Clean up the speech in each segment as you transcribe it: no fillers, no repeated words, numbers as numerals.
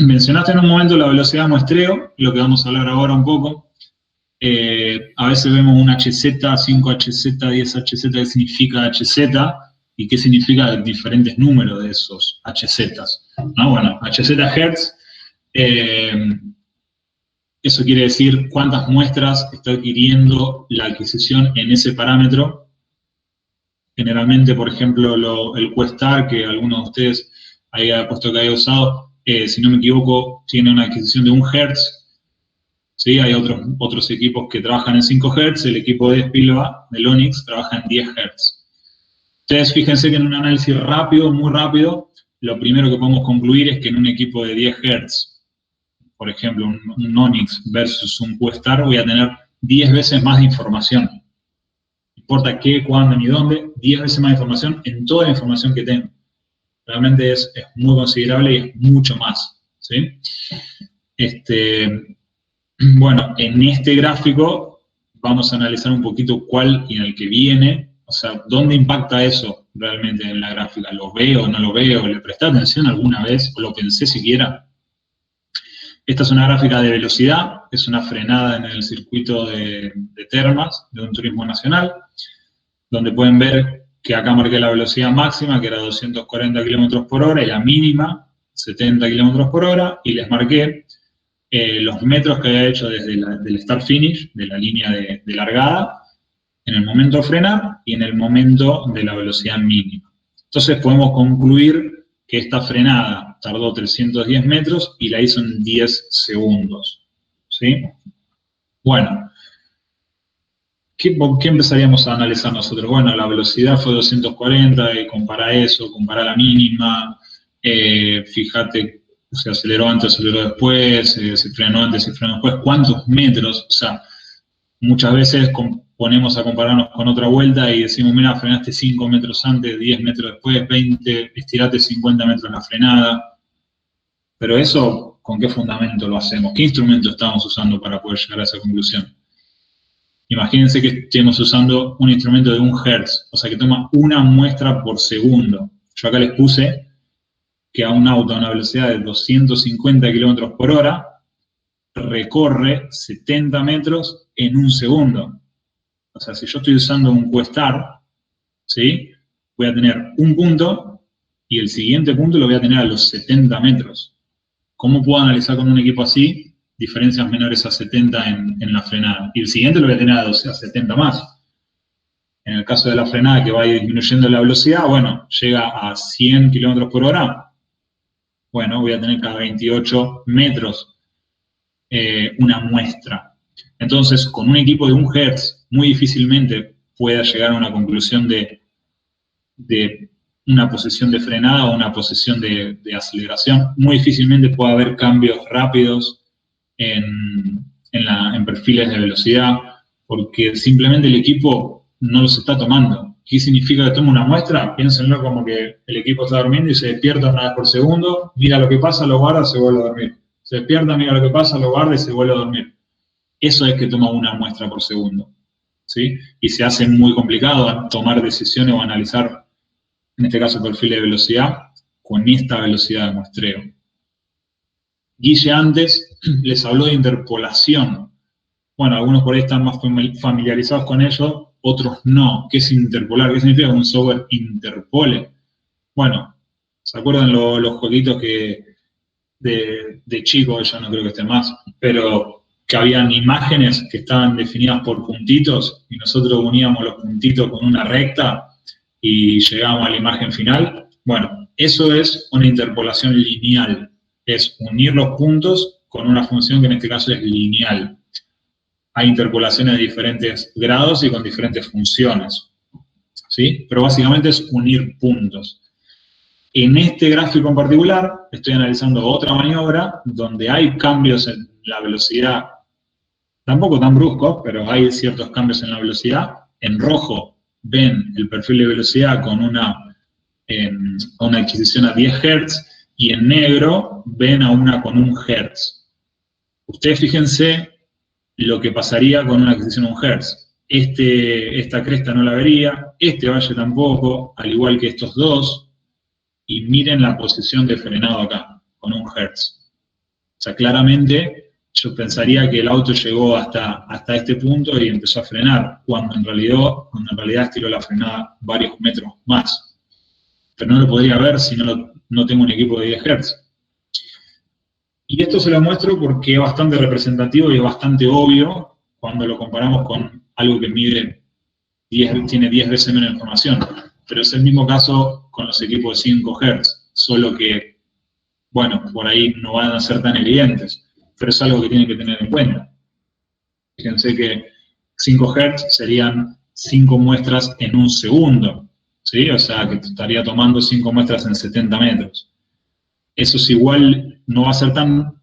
mencionaste en un momento la velocidad de muestreo, lo que vamos a hablar ahora un poco. A veces vemos un HZ, 5HZ, 10HZ, ¿qué significa HZ? ¿Y qué significa diferentes números de esos HZs? ¿No? Bueno, HZ Hertz, eso quiere decir cuántas muestras está adquiriendo la adquisición en ese parámetro. Generalmente, por ejemplo, el Questar, que algunos de ustedes haya puesto que haya usado, si no me equivoco, tiene una adquisición de 1 Hz. ¿Sí? Hay otros equipos que trabajan en 5 Hz, el equipo de Spilva, de Lonix, trabaja en 10 Hz. Ustedes fíjense que en un análisis rápido, muy rápido, lo primero que podemos concluir es que en un equipo de 10 Hz, por ejemplo, un Onyx versus un Questar, voy a tener 10 veces más de información. No importa qué, cuándo ni dónde, 10 veces más de información en toda la información que tengo. Realmente es muy considerable y es mucho más, ¿sí? Bueno, en este gráfico vamos a analizar un poquito cuál y en el que viene, o sea, dónde impacta eso realmente en la gráfica. ¿Lo veo, no lo veo? ¿Le presté atención alguna vez o lo pensé siquiera? Esta es una gráfica de velocidad, es una frenada en el circuito de Termas, de un turismo nacional, donde pueden ver que acá marqué la velocidad máxima, que era 240 km por hora, y la mínima, 70 km por hora, y les marqué los metros que había hecho desde del start finish, de la línea de largada, en el momento de frenar y en el momento de la velocidad mínima. Entonces podemos concluir que esta frenada tardó 310 metros y la hizo en 10 segundos. ¿Sí? Bueno, ¿qué empezaríamos a analizar nosotros? Bueno, la velocidad fue 240, y compara eso, compara la mínima, fíjate, se aceleró antes, aceleró después, se frenó antes, se frenó después, ¿cuántos metros? O sea, muchas veces ponemos a compararnos con otra vuelta y decimos, mira, frenaste 5 metros antes, 10 metros después, 20, estirate 50 metros en la frenada. Pero eso, ¿con qué fundamento lo hacemos? ¿Qué instrumento estamos usando para poder llegar a esa conclusión? Imagínense que estemos usando un instrumento de 1 Hz, o sea que toma una muestra por segundo. Yo acá les puse que a un auto a una velocidad de 250 km por hora recorre 70 metros en un segundo. O sea, si yo estoy usando un Questar, ¿sí? Voy a tener un punto y el siguiente punto lo voy a tener a los 70 metros. ¿Cómo puedo analizar con un equipo así diferencias menores a 70 en la frenada? Y el siguiente lo voy a tener a 70 más. En el caso de la frenada, que va disminuyendo la velocidad, bueno, llega a 100 km por hora. Bueno, voy a tener cada 28 metros una muestra. Entonces, con un equipo de 1 Hz, muy difícilmente pueda llegar a una conclusión de una posición de frenada o una posición de aceleración. Muy difícilmente puede haber cambios rápidos en perfiles de velocidad, porque simplemente el equipo no los está tomando. ¿Qué significa que toma una muestra? Piénsenlo como que el equipo está durmiendo y se despierta una vez por segundo, mira lo que pasa, lo guarda, se vuelve a dormir. Se despierta, mira lo que pasa, lo guarda y se vuelve a dormir. Eso es que toma una muestra por segundo, ¿sí? Y se hace muy complicado tomar decisiones o analizar, en este caso, perfil de velocidad con esta velocidad de muestreo. Guille antes les habló de interpolación. Bueno, algunos por ahí están más familiarizados con ello, otros no. ¿Qué es interpolar? ¿Qué significa que un software interpole? Bueno, ¿se acuerdan los jueguitos que de chicos, ya no creo que estén más, pero que habían imágenes que estaban definidas por puntitos y nosotros uníamos los puntitos con una recta y llegábamos a la imagen final? Bueno, eso es una interpolación lineal, es unir los puntos con una función que en este caso es lineal. Hay interpolaciones de diferentes grados y con diferentes funciones, ¿sí? Pero básicamente es unir puntos. En este gráfico en particular, estoy analizando otra maniobra donde hay cambios en la velocidad, tampoco tan bruscos, pero hay ciertos cambios en la velocidad. En rojo ven el perfil de velocidad con una adquisición a 10 Hz, y en negro ven a una con 1 Hz. Ustedes fíjense lo que pasaría con una adquisición a 1 Hz. Esta cresta no la vería, este valle tampoco, al igual que estos dos. Y miren la posición de frenado acá, con 1 Hz. sea, claramente yo pensaría que el auto llegó hasta este punto y empezó a frenar, cuando en realidad estiró la frenada varios metros más. Pero no lo podría ver si no tengo un equipo de 10 Hz. Y esto se lo muestro porque es bastante representativo y es bastante obvio cuando lo comparamos con algo que tiene 10 veces menos información. Pero es el mismo caso con los equipos de 5 Hz, solo que, bueno, por ahí no van a ser tan evidentes, pero es algo que tienen que tener en cuenta. Fíjense que 5 Hz serían 5 muestras en un segundo, ¿sí? O sea, que estaría tomando 5 muestras en 70 metros. Eso es igual, no va a ser tan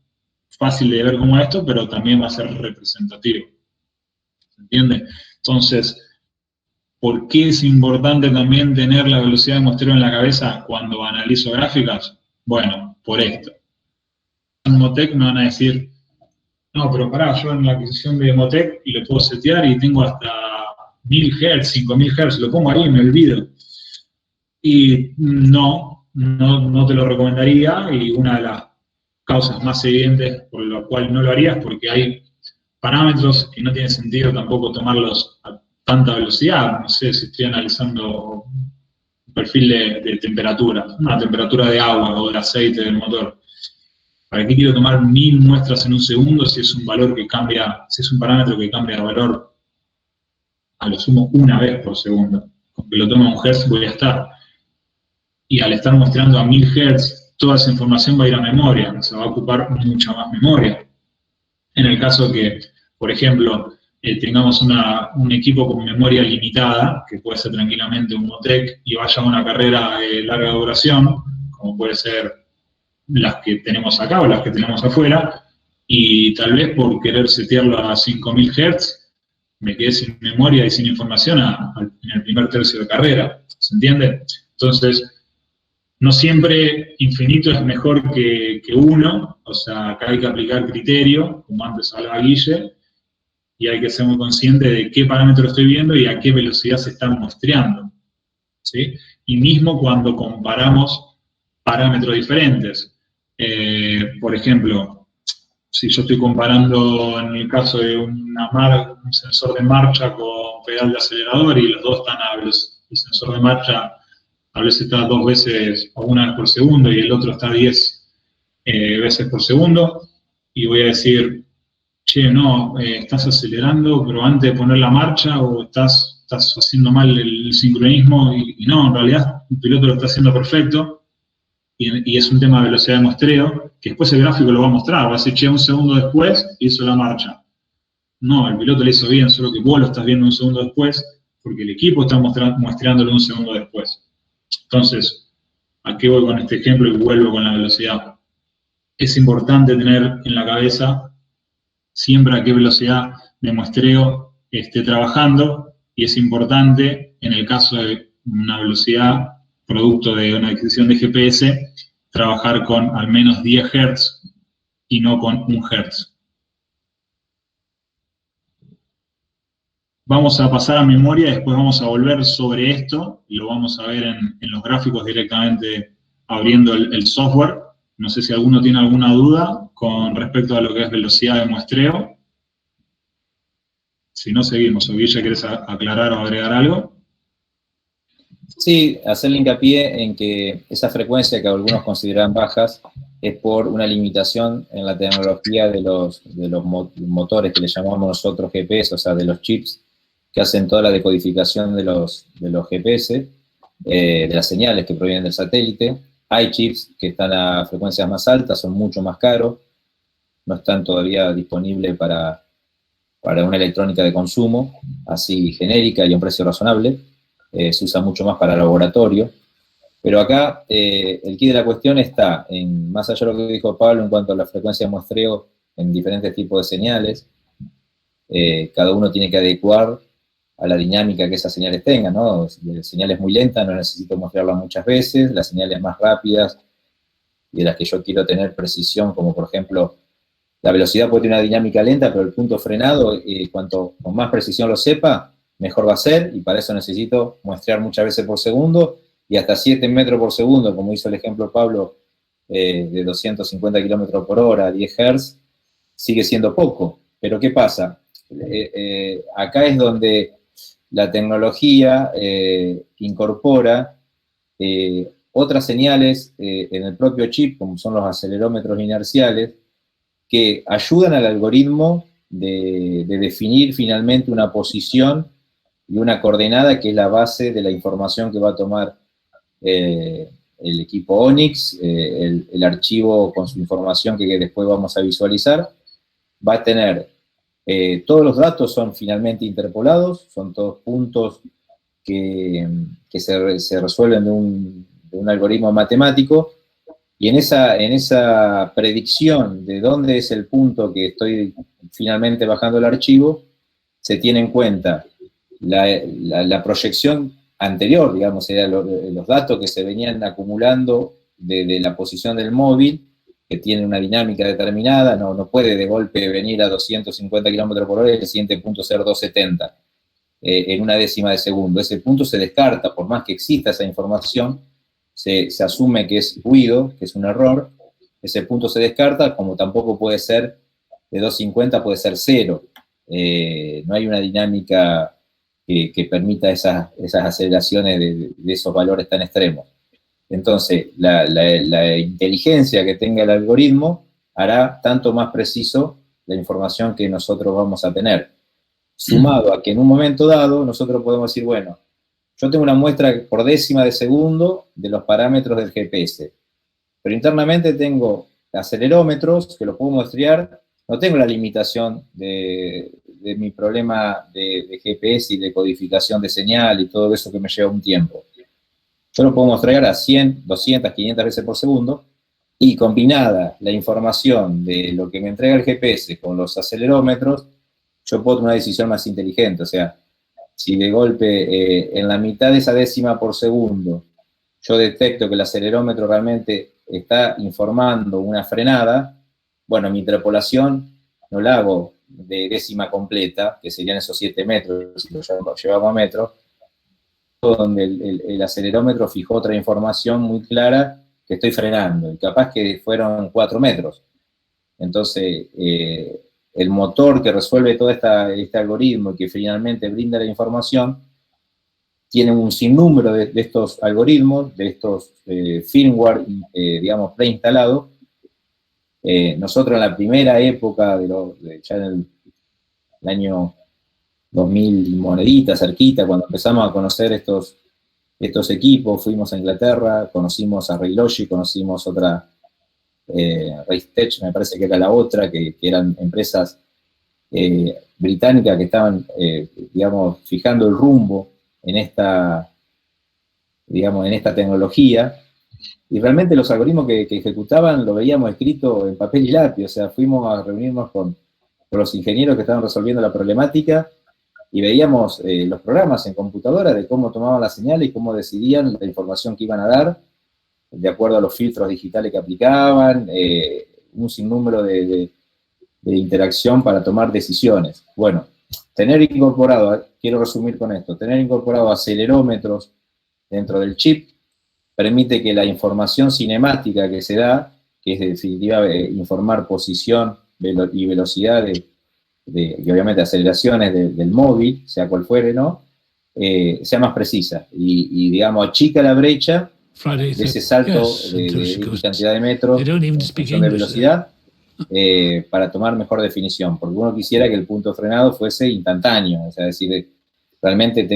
fácil de ver como esto, pero también va a ser representativo. ¿Se entiende? Entonces, ¿por qué es importante también tener la velocidad de muestreo en la cabeza cuando analizo gráficas? Bueno, por esto. En Motec me van a decir, no, pero pará, yo en la adquisición de Motec y lo puedo setear y tengo hasta 1000 Hz, 5000 Hz, lo pongo ahí y me olvido. Y no te lo recomendaría, y una de las causas más evidentes por la cual no lo harías, porque hay parámetros que no tiene sentido tampoco tomarlos a tanta velocidad. No sé si estoy analizando un perfil de temperatura, una temperatura de agua o del aceite del motor. ¿Para qué quiero tomar 1000 muestras en un segundo si es un valor que cambia, si es un parámetro que cambia de valor a lo sumo una vez por segundo? Con que lo tome a 1 Hz voy a estar. Y al estar mostrando a 1000 Hz, toda esa información va a ir a memoria, se va a ocupar mucha más memoria. En el caso que, por ejemplo, tengamos un equipo con memoria limitada, que puede ser tranquilamente un Motec, y vaya a una carrera de larga duración, como puede ser las que tenemos acá o las que tenemos afuera, y tal vez por querer setearlo a 5000 Hz, me quedé sin memoria y sin información en el primer tercio de carrera. ¿Se entiende? Entonces, no siempre infinito es mejor que 1, o sea, acá hay que aplicar criterio, como antes hablaba Guille, y hay que ser muy consciente de qué parámetro estoy viendo y a qué velocidad se están muestreando, ¿sí? Y mismo cuando comparamos parámetros diferentes. Por ejemplo, si yo estoy comparando en el caso de un sensor de marcha con pedal de acelerador y los dos están el sensor de marcha a veces está 2 veces o 1 vez por segundo y el otro está 10 veces por segundo, y voy a decir, che, no, estás acelerando, pero antes de poner la marcha, o estás haciendo mal el sincronismo, y no, en realidad el piloto lo está haciendo perfecto, y es un tema de velocidad de muestreo, que después el gráfico lo va a mostrar, va a decir, che, un segundo después hizo la marcha. No, el piloto lo hizo bien, solo que vos lo estás viendo un segundo después, porque el equipo está muestreándolo un segundo después. Entonces, ¿a qué voy con este ejemplo y vuelvo con la velocidad? Es importante tener en la cabeza siempre a qué velocidad de muestreo esté trabajando, y es importante, en el caso de una velocidad producto de una adquisición de GPS, trabajar con al menos 10 Hz y no con 1 Hz. Vamos a pasar a memoria, después vamos a volver sobre esto, y lo vamos a ver en los gráficos directamente abriendo el software. No sé si alguno tiene alguna duda con respecto a lo que es velocidad de muestreo. Si no, seguimos. ¿O Guille, querés aclarar o agregar algo? Sí, hacerle hincapié en que esa frecuencia que algunos consideran bajas es por una limitación en la tecnología de los motores que le llamamos nosotros GPS, o sea, de los chips que hacen toda la decodificación de los GPS, de las señales que provienen del satélite. Hay chips que están a frecuencias más altas, son mucho más caros, no están todavía disponibles para una electrónica de consumo, así genérica y a un precio razonable. Se usa mucho más para laboratorio. Pero acá el quid de la cuestión está en, más allá de lo que dijo Pablo en cuanto a la frecuencia de muestreo en diferentes tipos de señales, cada uno tiene que adecuar a la dinámica que esas señales tengan, ¿no? Señales muy lentas no necesito muestrearlas muchas veces, las señales más rápidas y de las que yo quiero tener precisión, como por ejemplo, la velocidad puede tener una dinámica lenta, pero el punto frenado, cuanto con más precisión lo sepa, mejor va a ser, y para eso necesito muestrear muchas veces por segundo, y hasta 7 metros por segundo, como hizo el ejemplo Pablo, de 250 kilómetros por hora, 10 Hz, sigue siendo poco. Pero ¿qué pasa? Acá es donde la tecnología incorpora otras señales en el propio chip, como son los acelerómetros inerciales, que ayudan al algoritmo de definir finalmente una posición y una coordenada que es la base de la información que va a tomar el equipo ONIX, el archivo con su información que después vamos a visualizar. Va a tener, todos los datos son finalmente interpolados, son todos puntos que se resuelven de un algoritmo matemático, y en esa predicción de dónde es el punto que estoy finalmente bajando el archivo, se tiene en cuenta la proyección anterior, digamos, eran los datos que se venían acumulando de la posición del móvil, que tiene una dinámica determinada, no puede de golpe venir a 250 kilómetros por hora y el siguiente punto ser 270 en una décima de segundo. Ese punto se descarta, por más que exista esa información, se asume que es ruido, que es un error, ese punto se descarta, como tampoco puede ser de 250, puede ser 0. No hay una dinámica que permita esas aceleraciones de esos valores tan extremos. Entonces, la inteligencia que tenga el algoritmo hará tanto más preciso la información que nosotros vamos a tener. Sumado a que en un momento dado nosotros podemos decir, bueno, yo tengo una muestra por décima de segundo de los parámetros del GPS, pero internamente tengo acelerómetros que los puedo muestrear, no tengo la limitación de mi problema de GPS y de codificación de señal y todo eso que me lleva un tiempo. Yo lo puedo mostrar a 100, 200, 500 veces por segundo, y combinada la información de lo que me entrega el GPS con los acelerómetros, yo puedo tomar una decisión más inteligente. O sea, si de golpe en la mitad de esa décima por segundo yo detecto que el acelerómetro realmente está informando una frenada, bueno, mi interpolación no la hago de décima completa, que serían esos 7 metros, si lo llevamos a metros, donde el acelerómetro fijó otra información muy clara que estoy frenando, y capaz que fueron 4 metros. Entonces, el motor que resuelve todo este algoritmo y que finalmente brinda la información, tiene un sinnúmero de estos algoritmos, de estos firmware, digamos, preinstalados. Nosotros en la primera época, ya en el año 2000 moneditas, cerquita, cuando empezamos a conocer estos equipos, fuimos a Inglaterra, conocimos a Raylogic, conocimos otra, Raytech, me parece que era la otra, que eran empresas británicas que estaban, digamos, fijando el rumbo en esta tecnología, y realmente los algoritmos que ejecutaban lo veíamos escrito en papel y lápiz. O sea, fuimos a reunirnos con los ingenieros que estaban resolviendo la problemática, y veíamos los programas en computadora de cómo tomaban la señal y cómo decidían la información que iban a dar, de acuerdo a los filtros digitales que aplicaban, un sinnúmero de interacción para tomar decisiones. Bueno, tener incorporado, quiero resumir con esto, tener incorporado acelerómetros dentro del chip permite que la información cinemática que se da, que es en definitiva informar posición y velocidad y obviamente aceleraciones del móvil, sea cual fuere, ¿no? Sea más precisa y digamos, achica la brecha de ese salto de cantidad de metros en función de velocidad, para tomar mejor definición, porque uno quisiera que el punto frenado fuese instantáneo, o sea, es decir, realmente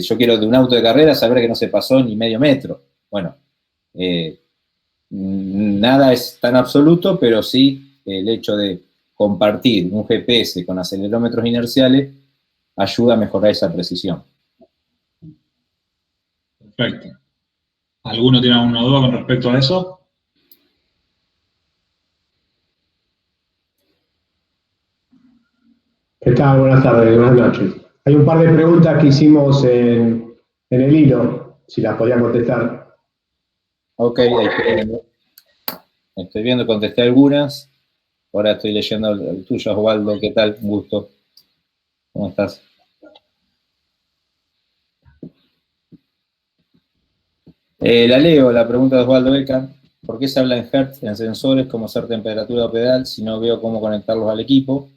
yo quiero de un auto de carrera saber que no se pasó ni medio metro. Bueno, nada es tan absoluto, pero sí el hecho de compartir un GPS con acelerómetros inerciales ayuda a mejorar esa precisión. Perfecto. ¿Alguno tiene alguna duda con respecto a eso? ¿Qué tal? Buenas tardes, buenas noches. Hay un par de preguntas que hicimos en el hilo, si las podía contestar. Ok, ahí estoy viendo, contesté algunas. Ahora estoy leyendo el tuyo, Osvaldo. ¿Qué tal? Un gusto. ¿Cómo estás? La leo, la pregunta de Osvaldo Beca. ¿Por qué se habla en Hertz en sensores como ser temperatura o pedal si no veo cómo conectarlos al equipo?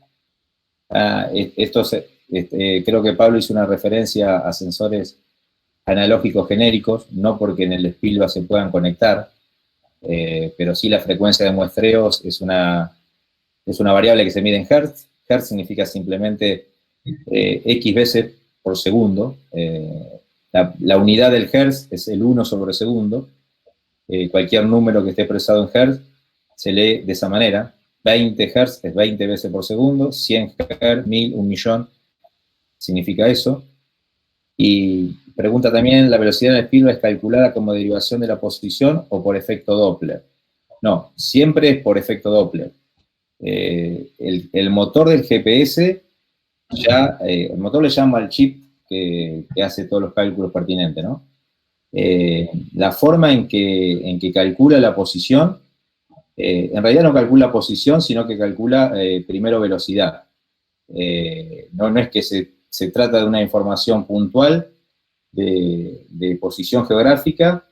Creo que Pablo hizo una referencia a sensores analógicos genéricos, no porque en el Spielba se puedan conectar, pero sí la frecuencia de muestreos es una variable que se mide en Hertz. Hertz significa simplemente X veces por segundo. La unidad del Hertz es el 1 sobre segundo. Cualquier número que esté expresado en Hertz se lee de esa manera. 20 Hz es 20 veces por segundo, 100 Hz, 1000, 1.000.000, significa eso. Y pregunta también, ¿la velocidad del Spielba es calculada como derivación de la posición o por efecto Doppler? No, siempre es por efecto Doppler. El motor del GPS, el motor le llama al chip que hace todos los cálculos pertinentes, ¿no? La forma en que calcula la posición, en realidad no calcula posición, sino que calcula primero velocidad. No es que se trata de una información puntual de posición geográfica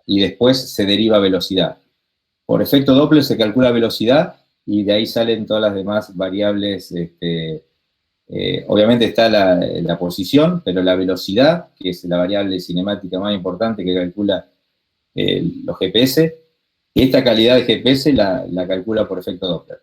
y después se deriva velocidad. Por efecto Doppler se calcula velocidad y de ahí salen todas las demás variables. Obviamente está la posición, pero la velocidad, que es la variable cinemática más importante que calcula los GPS, esta calidad de GPS la calcula por efecto Doppler.